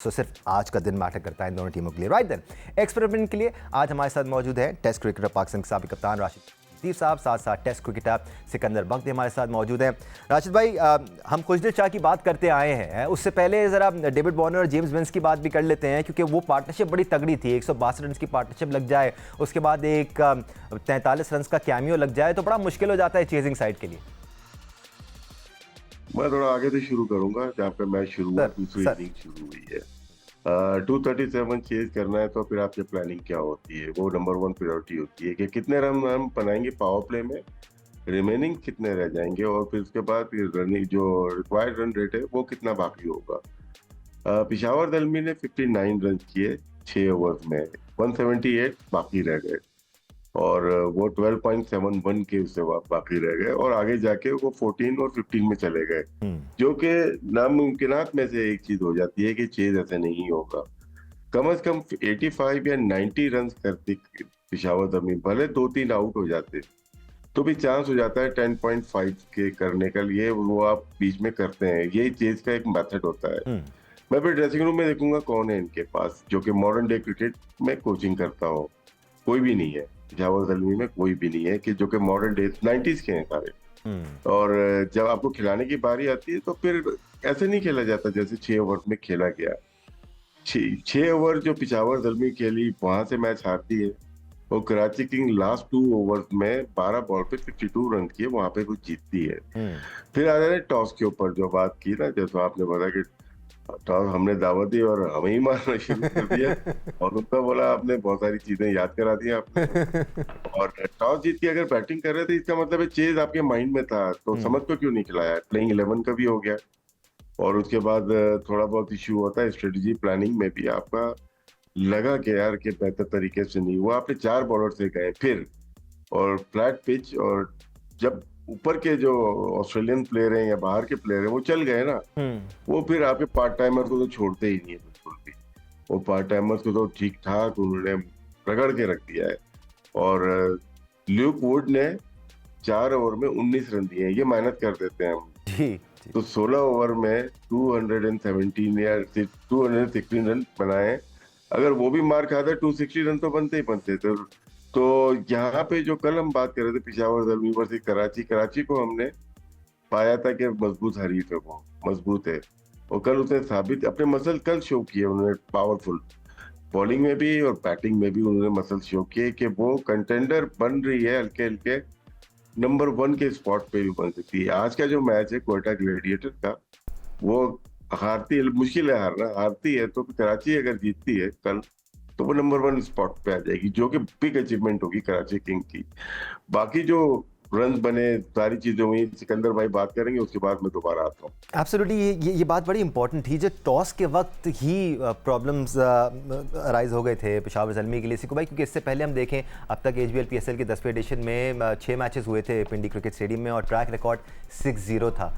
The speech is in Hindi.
तो सिर्फ आज का दिन मैटर करता है इन दोनों टीमों के लिए। राइट देन, एक्सपेरिमेंट के लिए आज हमारे साथ मौजूद है टेस्ट क्रिकेटर पाकिस्तान के साबिक कप्तान राशिद लतीफ़ साहब, साथ साथ टेस्ट क्रिकेटर सिकंदर बख्ती हमारे साथ मौजूद हैं। राशिद भाई, हम खुशदिल शाह की बात करते आए हैं, उससे पहले ज़रा डेविड वार्नर और जेम्स विंस की बात भी कर लेते हैं, क्योंकि वो पार्टनरशिप बड़ी तगड़ी थी। 162 रन की पार्टनरशिप लग जाए, उसके बाद एक 43 रन का कैमियो लग जाए, तो बड़ा मुश्किल हो जाता है चेजिंग साइड के लिए। मैं थोड़ा आगे से शुरू करूंगा जहाँ पे मैच शुरू हुआ, दूसरी इनिंग शुरू हुई है। 237 चेज करना है तो फिर आपकी प्लानिंग क्या होती है, वो नंबर 1 प्रायोरिटी होती है कि कितने रन हम बनाएंगे पावर प्ले में, रिमेनिंग कितने रह जाएंगे, और फिर उसके बाद रनिंग जो रिक्वायर्ड रन रेट है वो कितना बाकी होगा। पिशावर दलमी ने 59 रन किए 6 ओवर्स में, 178 बाकी रह गए और वो 12.71 के उससे बाकी रह गए और आगे जाके वो 14 और 15 में चले गए, जो कि नामुमकिनात में से एक चीज हो जाती है कि चेज ऐसे नहीं होगा। कम से कम 85 या 90 रन करती पिशावर दलमी, भले 2-3 आउट हो जाते तो भी चांस हो जाता है 10.5 के करने का लिए, वो आप बीच में करते हैं। यही चेज का एक मेथड होता है। मैं फिर ड्रेसिंग रूम में देखूंगा कौन है इनके पास जो कि मॉडर्न डे क्रिकेट में कोचिंग करता हो। कोई भी नहीं है पिशावर दलमी में, कोई भी नहीं है कि जो कि मॉडर्न डे 90s के हैं सारे। और जब आपको खिलाने की बारी आती है तो फिर ऐसे नहीं खेला जाता जैसे 6 ओवर में खेला गया। 6 ओवर जो पिशावर दलमी खेली वहां से मैच हारती है, और कराची किंग लास्ट 2 ओवर्स में 12 बॉल पे 52 रन किए, वहां पे कुछ जीतती है। फिर आ जाए टॉस के ऊपर जो बात की ना, जैसे आपने बताया कि टॉस हमने दावत दी और हमें ही मारना शुरू कर दिया और उनका बोला आपने बहुत सारी चीजें याद करा दी आपने। और टॉस जीत के अगर बैटिंग कर रहे थे इसका मतलब है चेज आपके माइंड में था, तो समझ को क्यों नहीं खिलाया। प्लेइंग 11 का भी हो गया और उसके बाद थोड़ा बहुत इश्यू होता है स्ट्रेटेजी प्लानिंग में भी। आपका लगा कि यार के बेहतर तरीके से नहीं हुआ, आपने 4 बॉलर से गए फिर, और फ्लैट पिच, और जब ऊपर के जो ऑस्ट्रेलियन प्लेयर हैं या बाहर के प्लेयर हैं वो चल गए ना, वो फिर आपके पार्ट टाइमर को तो छोड़ते ही नहीं है बिल्कुल भी। वो पार्ट टाइमर्स को तो ठीक ठाक उन्होंने रगड़ के रख दिया है। और ल्यूक वुड ने 4 ओवर में 19 रन दिए हैं, ये मेहनत कर देते हैं हम जी। तो 16 ओवर में 217 या 216 रन बनाए। अगर वो भी मार खाता 260 रन तो बनते ही बनते थे। तो यहाँ पे जो कल हम बात कर रहे थे पिशावर दलमी वर्सेस कराची को हमने पाया था कि मजबूत हरीफ है, वो मजबूत है, और कल उसने साबित अपने मसल कल शो किए उन्होंने। पावरफुल बॉलिंग में भी और बैटिंग में भी उन्होंने मसल शो किए कि वो कंटेंडर बन रही है, हल्के हल्के नंबर 1 के स्पॉट पे भी बन सकती है। आज का जो मैच है क्वेटा ग्लेडिएटर का, वो हारती है, मुश्किल है हारना, हारती है तो कराची अगर जीतती है कल तो वो नंबर 1 स्पॉट पे आ जाएगी, जो कि बिग अचीवमेंट होगी कराची किंग की। बाकी जो रन बने सारी चीजें हुई, सिकंदर भाई बात करेंगे, उसके बाद मैं दोबारा आता हूँ। एब्सोल्युटली, ये बात बड़ी इंपॉर्टेंट थी। जो टॉस के वक्त ही प्रॉब्लम्स अराइज हो गए थे पिशावर दलमी के लिए, सिकू भाई, क्योंकि इससे पहले हम देखें अब तक HBL PSL के 10वें एडिशन में 6 मैचेस हुए थे पिंडी क्रिकेट स्टेडियम में और ट्रैक रिकॉर्ड 6-0 था।